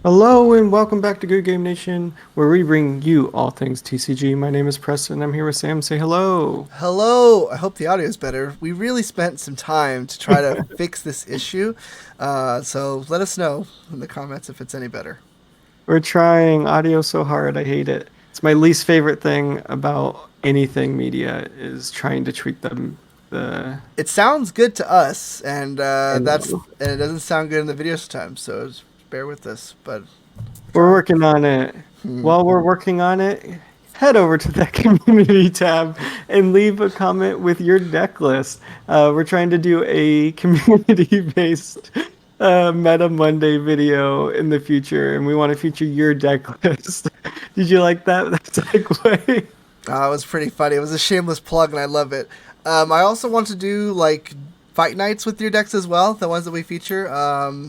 Hello and welcome back to Good Game Nation, where we bring you all things TCG. My name is Preston. I'm here with Sam. Say hello. Hello. I hope the audio is better. We really spent some time to try to fix this issue, so let us know in the comments if it's any better. We're trying audio so hard. I hate it. It's my least favorite thing about anything media is trying to tweak them. The It sounds good to us, and I that's know. and it doesn't sound good in the video sometimes. So just bear with us, but We're trying. working on it. While we're working on it, head over to that community tab and leave a comment with your deck list. We're trying to do a community-based Meta Monday video in the future, and we want to feature your deck list. Did you like that segue? It was pretty funny. It was a shameless plug, and I love it. I also want to do like fight nights with your decks as well, the ones that we feature.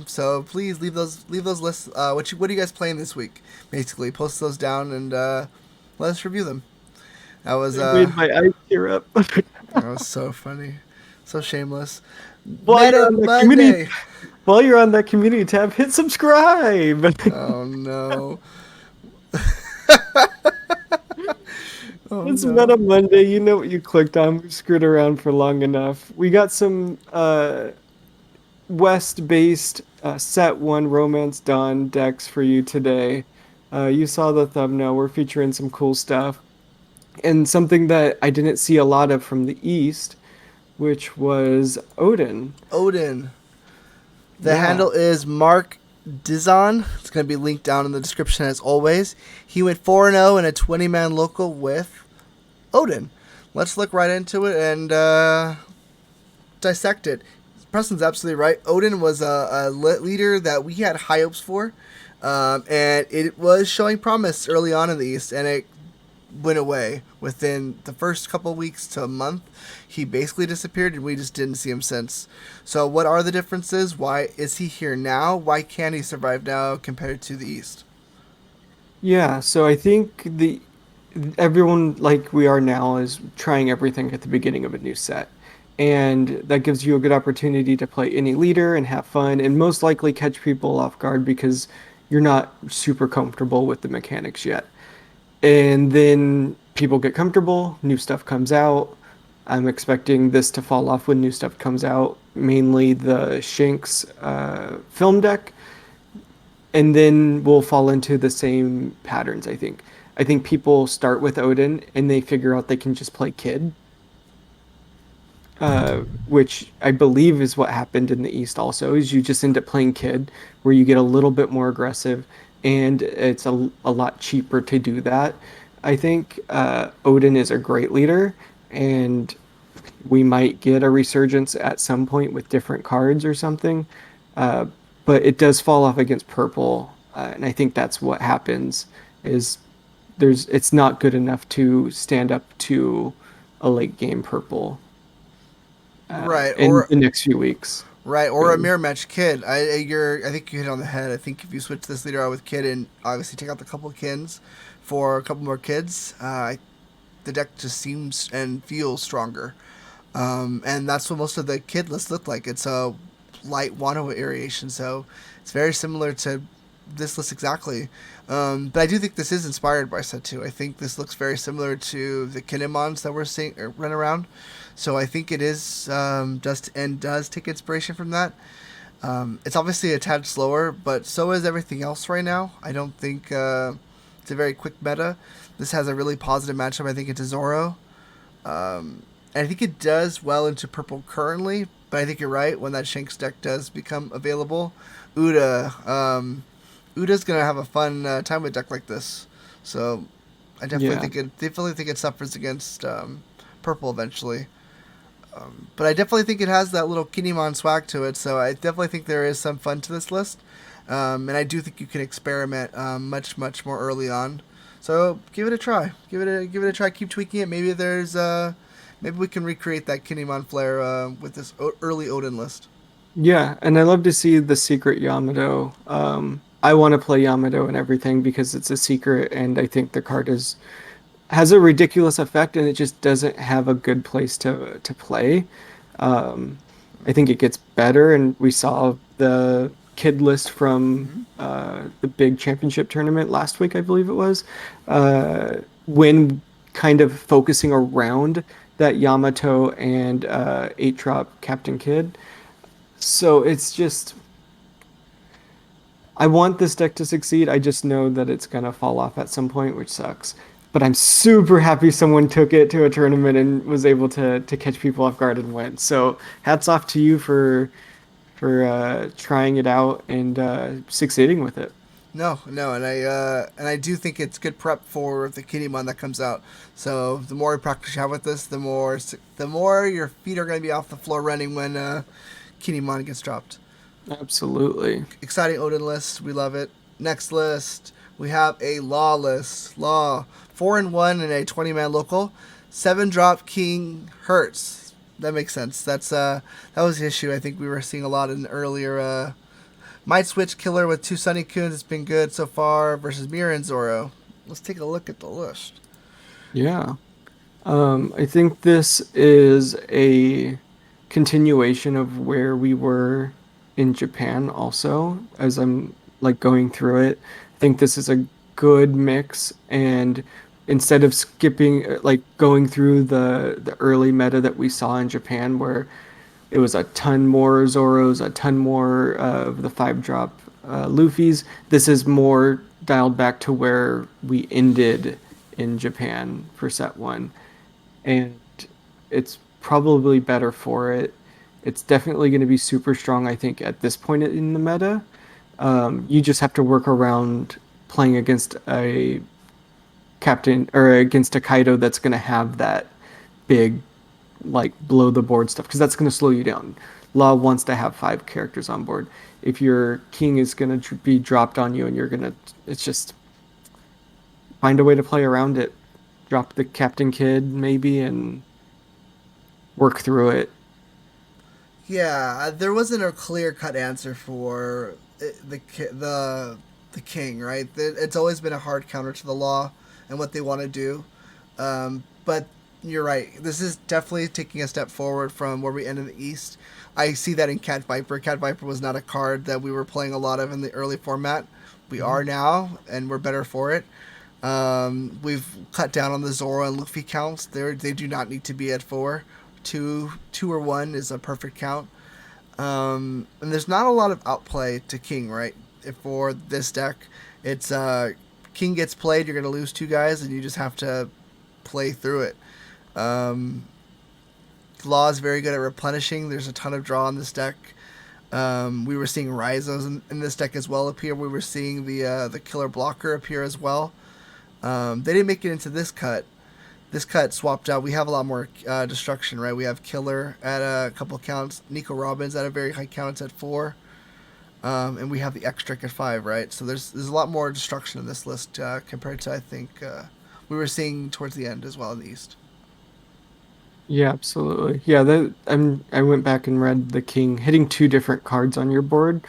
So please leave those lists. What are you guys playing this week? Basically, post those down and let us review them. That was I made my eyes tear up. that was so funny, so shameless. While you're Meta on the community, Monday. while you're on that community tab, hit subscribe. Oh no. Oh It's no. Meta Monday. You know what you clicked on. We screwed around for long enough. We got some West-based Set 1 Romance Dawn decks for you today. You saw the thumbnail. We're featuring some cool stuff. And something that I didn't see a lot of from the East, which was Odin. Odin. The Yeah. handle is Mark Dizon. It's going to be linked down in the description as always. He went 4-0 in a 20-man local with Odin. Let's look right into it and dissect it. Preston's absolutely right. Odin was a leader that we had high hopes for, and it was showing promise early on in the East, and it went away within the first couple weeks to a month. He basically disappeared, and we just didn't see him since. So, what are the differences? Why is he here now? Why can't he survive now compared to the East? Yeah, so I think the everyone like we are now is trying everything at the beginning of a new set. And that gives you a good opportunity to play any leader and have fun and most likely catch people off guard because you're not super comfortable with the mechanics yet. And then people get comfortable, new stuff comes out. I'm expecting this to fall off when new stuff comes out, mainly the Shanks film deck, and then we'll fall into the same patterns, I think. I think people start with Odin and they figure out they can just play Kid, which I believe is what happened in the East also, is you just end up playing Kid, where you get a little bit more aggressive, and it's a lot cheaper to do that. I think Odin is a great leader, and we might get a resurgence at some point with different cards or something. Uh, but it does fall off against purple, and I think that's what happens is it's not good enough to stand up to a late game purple Right, in or the next few weeks. right, or a Really. mirror match Kid. I think you hit on the head. I think if you switch this leader out with Kid and obviously take out the couple kins for a couple more kids, the deck just seems and feels stronger. And that's what most of the Kid lists look like. It's a light Wano variation, so it's very similar to this list exactly. But I do think this is inspired by set two. I think this looks very similar to the Kinemons that we're seeing run around. So I think it is does take inspiration from that. It's obviously a tad slower, but so is everything else right now. I don't think it's a very quick meta. This has a really positive matchup. I think into Zoro. And I think it does well into purple currently, but I think you're right. When that Shanks deck does become available, Uda's gonna have a fun time with a deck like this. So I Yeah. definitely think it suffers against purple eventually. But I definitely think it has that little Kinemon swag to it. So I definitely think there is some fun to this list, and I do think you can experiment much more early on. So give it a try. Give it a try. Keep tweaking it. Maybe we can recreate that Kinemon flair with this early Odin list. Yeah, and I love to see the secret Yamato. I want to play Yamato and everything because it's a secret, and I think the card is has a ridiculous effect, and it just doesn't have a good place to play. Um, I think it gets better, and we saw the kid list from Hmm. the big championship tournament last week, I believe it was, when kind of focusing around that Yamato and 8-drop Captain Kid. So it's just, I want this deck to succeed. I just know that it's gonna fall off at some point, which sucks. But I'm super happy someone took it to a tournament and was able to catch people off guard and win. So hats off to you for trying it out and succeeding with it. No, no, and I do think it's good prep for the Kinemon that comes out. So the more practice you have with this, the more your feet are going to be off the floor running when Kinemon gets dropped. Absolutely. Exciting Odin list, we love it. Next list, we have a Law list. Law 4-1 in a 20-man local, 7-drop King Hertz. That makes sense. That was the issue I think we were seeing a lot in earlier Might Switch Killer with 2 Sunny Coons. It's been good so far versus Mirror and Zoro. Let's take a look at the list. Yeah. I think this is a continuation of where we were in Japan also, as I'm like going through it. I think this is a good mix, and instead of skipping like going through the early meta that we saw in Japan where it was a ton more Zoros, a ton more of the 5-drop Luffy's. This is more dialed back to where we ended in Japan for set one. And it's probably better for it. It's definitely going to be super strong, I think, at this point in the meta. You just have to work around playing against a captain or against a Kaido that's going to have that big like blow the board stuff because that's going to slow you down. Law wants to have 5 characters on board. If your king is going to be dropped on you and you're going to, it's just find a way to play around it. Drop the captain kid maybe and work through it. Yeah, there wasn't a clear cut answer for the king, right? It's always been a hard counter to the law and what they want to do. But you're right. This is definitely taking a step forward from where we ended in the East. I see that in Cat Viper. Cat Viper was not a card that we were playing a lot of in the early format. We are now, and we're better for it. We've cut down on the Zoro and Luffy counts. They do not need to be at 4. Two or 1 is a perfect count. And there's not a lot of outplay to King, right? If for this deck, it's King gets played, you're gonna lose 2 guys, and you just have to play through it. Um, Law is very good at replenishing. There's a ton of draw in this deck. We were seeing Rhizos in this deck as well appear. We were seeing the Killer Blocker appear as well. They didn't make it into this cut. This cut swapped out. We have a lot more destruction, right? We have Killer at a couple counts. Nico Robbins at a very high count. It's at 4. And we have the Extric at 5, right? So there's a lot more destruction in this list compared to, I think, we were seeing towards the end as well in the East. Yeah, absolutely. Yeah, I went back and read the king hitting 2 different cards on your board.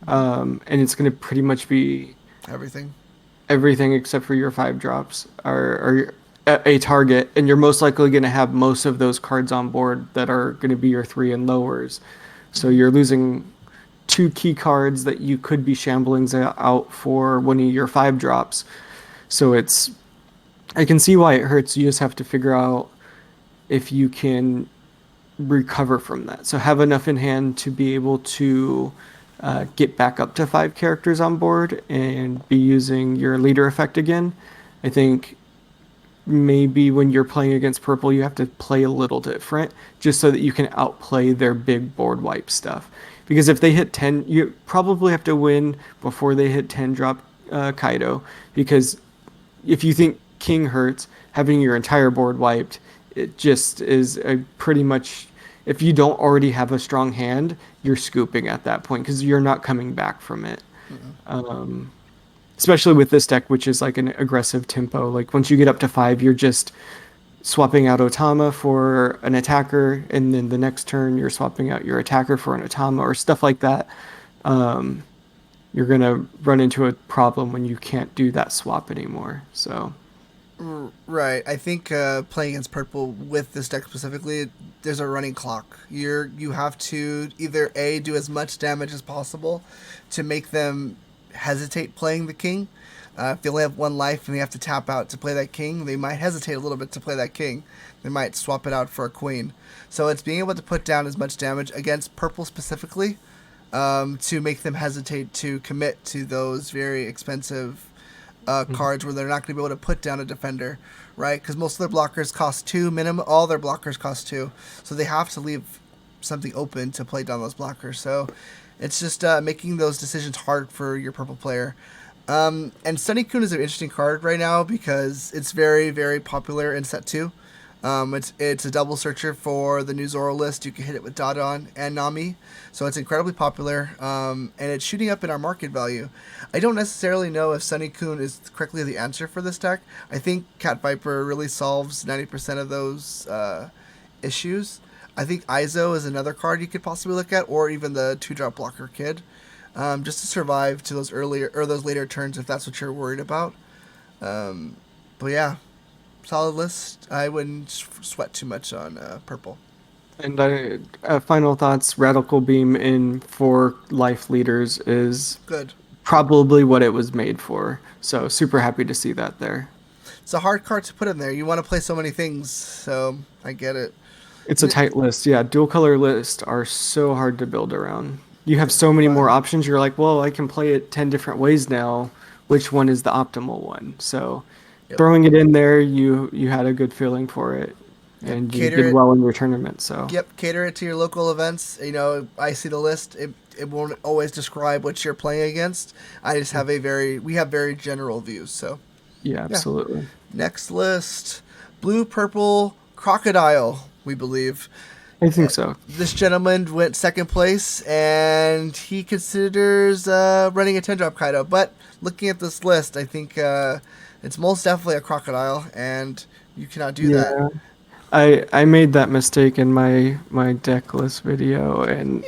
And it's going to pretty much be Everything. everything except for your 5 drops are a target, and you're most likely going to have most of those cards on board that are going to be your 3 and lowers. So you're losing 2 key cards that you could be shambling out for one of your 5 drops. So I can see why it hurts. You just have to figure out if you can recover from that. So have enough in hand to be able to get back up to 5 characters on board and be using your leader effect again. I think maybe when you're playing against purple, you have to play a little different just so that you can outplay their big board wipe stuff. Because if they hit 10, you probably have to win before they hit 10 drop Kaido. Because if you think King hurts, having your entire board wiped, it just is a pretty much. If you don't already have a strong hand, you're scooping at that point because you're not coming back from it. Mm-mm. Um, Especially with this deck, which is like an aggressive tempo. Like once you get up to 5, you're just swapping out Otama for an attacker, and then the next turn you're swapping out your attacker for an Otama or stuff like that. Um, you're gonna run into a problem when you can't do that swap anymore. So Right. I think playing against purple with this deck specifically, there's a running clock. You have to either a do as much damage as possible to make them hesitate playing the king. If they only have one life and they have to tap out to play that king, they might hesitate a little bit to play that king. They might swap it out for a queen. So it's being able to put down as much damage against purple specifically, to make them hesitate to commit to those very expensive cards where they're not going to be able to put down a defender, right? Because most of their blockers cost two minimum. All their blockers cost two, so they have to leave something open to play down those blockers. So it's just making those decisions hard for your purple player. And Sunny Kun is an interesting card right now because it's very, very popular in set two. It's a double searcher for the new Zoro list. You can hit it with Dodon and Nami, so it's incredibly popular, and it's shooting up in our market value. I don't necessarily know if Sunny Kun is correctly the answer for this deck. I think Cat Viper really solves 90% of those issues. I think Izo is another card you could possibly look at, or even the 2-drop blocker kid, just to survive to those earlier or those later turns if that's what you're worried about. But yeah, solid list. I wouldn't sweat too much on purple. And final thoughts, Radical Beam in for life leaders is Good. probably what it was made for. So super happy to see that there. It's a hard card to put in there. You want to play so many things, so I get it. It's a tight list. Yeah, dual color lists are so hard to build around. You have so many more Fun. options. You're like, well, I can play it 10 different ways now. Which one is the optimal one? So Yep. throwing it in there, you had a good feeling for it, Yep. and you Cater did it. well in your tournament. So Yep. Cater it to your local events. You know, I see the list. It won't always describe what you're playing against. I just have we have very general views. So yeah, yeah. absolutely. Next list, blue, purple, crocodile. We believe. I think so. This gentleman went second place, and he considers running a 10-drop Kaido. But looking at this list, I think it's most definitely a crocodile, and you cannot do that. Yeah. I made that mistake in my deck list video, and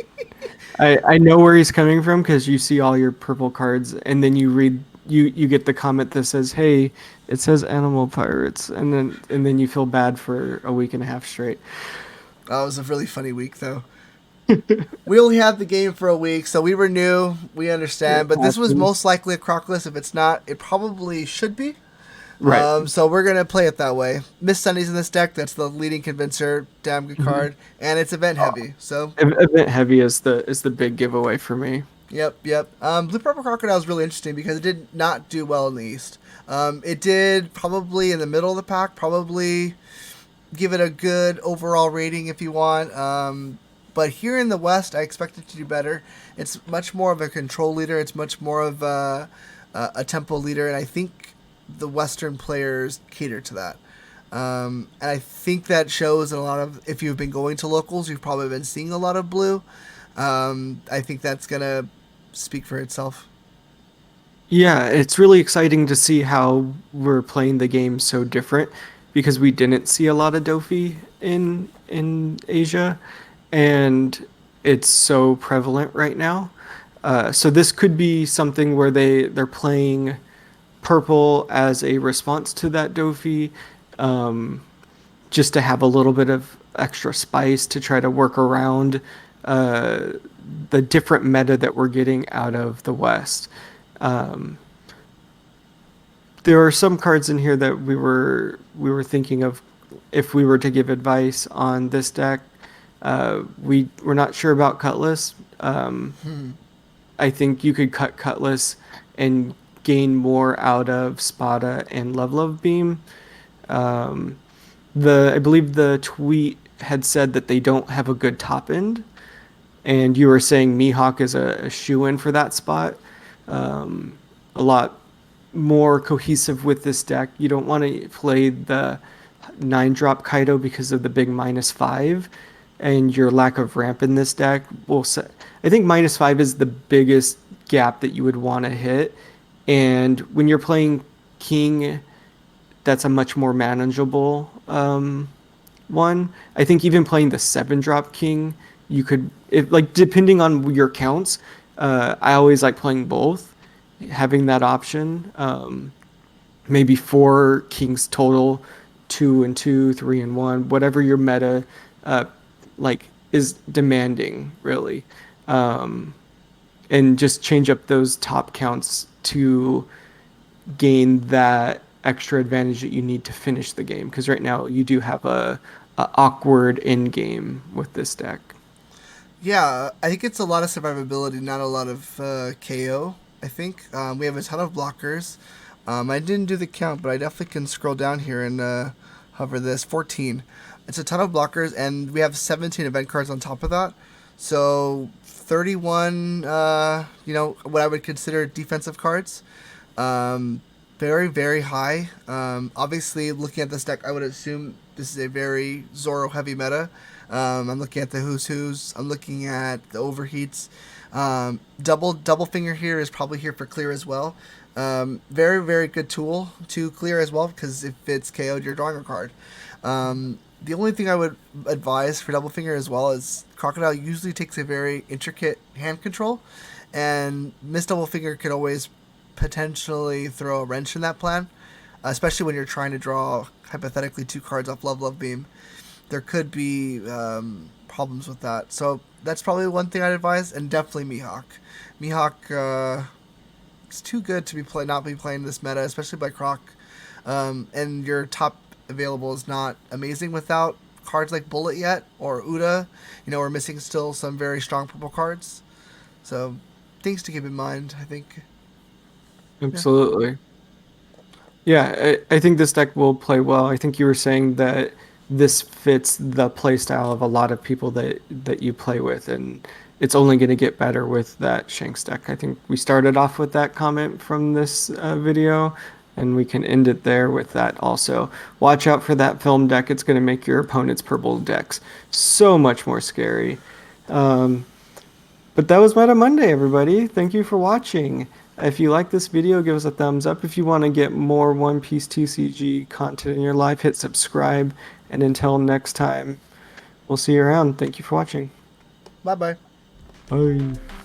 I know where he's coming from because you see all your purple cards, and then you get the comment that says, "Hey, it says animal pirates," and then you feel bad for a week and a half straight. That was a really funny week, though. We only had the game for a week, so we were new. We understand, It but this was happens. most likely a crocodile. If it's not, it probably should be. Right. So we're gonna play it that way. Miss Sunny's in this deck. That's the leading convincer. Damn good Mhm. card, and it's event heavy. So Event heavy is the big giveaway for me. yep, yep. Blue Purple Crocodile is really interesting because it did not do well in the East. It did probably in the middle of the pack. Probably give it a good overall rating if you want. But here in the West, I expect it to do better. It's much more of a control leader. It's much more of a tempo leader, and I think the Western players cater to that. And I think that shows in a lot of. If you've been going to locals, you've probably been seeing a lot of blue. I think that's gonna speak for itself. Yeah, it's really exciting to see how we're playing the game so different because we didn't see a lot of Dofi in Asia, and it's so prevalent right now. So this could be something where they're playing purple as a response to that Dofi, um, just to have a little bit of extra spice to try to work around uh, the different meta that we're getting out of the West. Um, there are some cards in here that we were thinking of if we were to give advice on this deck. We're not sure about Cutlass. Hmm. I think you could cut Cutlass and gain more out of Spada and Love Love Beam. Um, the I believe the tweet had said that they don't have a good top end, and you were saying Mihawk is a shoe in for that spot. A lot more cohesive with this deck. You don't want to play the 9-drop Kaido because of the big -5 and your lack of ramp in this deck. I think -5 is the biggest gap that you would want to hit. And when you're playing King, that's a much more manageable one. I think even playing the 7-drop King, you could, if like depending on your counts. I always like playing both, having that option. maybe four kings total, two and two, three and one, whatever your meta uh, like is demanding, really. Um, and just change up those top counts to gain that extra advantage that you need to finish the game. Because right now you do have a awkward end game with this deck. Yeah, I think it's a lot of survivability, not a lot of KO. I think we have a ton of blockers. I didn't do the count, but I definitely can scroll down here and hover this 14. It's a ton of blockers, and we have 17 event cards on top of that. So 31, what I would consider defensive cards. Um, Very, very high. Obviously, looking at this deck, I would assume this is a very Zoro heavy meta. I'm looking at the who's who's. I'm looking at the overheats. Double finger here is probably here for clear as well. Very, very good tool to clear as well, because if it's KO'd, you're drawing a card. The only thing I would advise for double finger as well is Crocodile usually takes a very intricate hand control, and Miss Double Finger can always potentially throw a wrench in that plan, especially when you're trying to draw hypothetically two cards off Love Beam. There could be problems with that. So that's probably one thing I'd advise, and definitely Mihawk. Mihawk is too good to not be playing this meta, especially by Croc. And your top available is not amazing without cards like Bullet yet or Uda. We're missing still some very strong purple cards. So things to keep in mind, I think. Yeah. Absolutely. Yeah, I think this deck will play well. I think you were saying that this fits the play style of a lot of people that you play with, and it's only going to get better with that Shanks deck. I think we started off with that comment from this video, and we can end it there with that also. Watch out for that film deck. It's going to make your opponent's purple decks so much more scary. Um, but that was Meta Monday, everybody. Thank you for watching. If you like this video, give us a thumbs up. If you want to get more One Piece TCG content in your life, hit subscribe. And until next time, we'll see you around. Thank you for watching. Bye bye. Bye.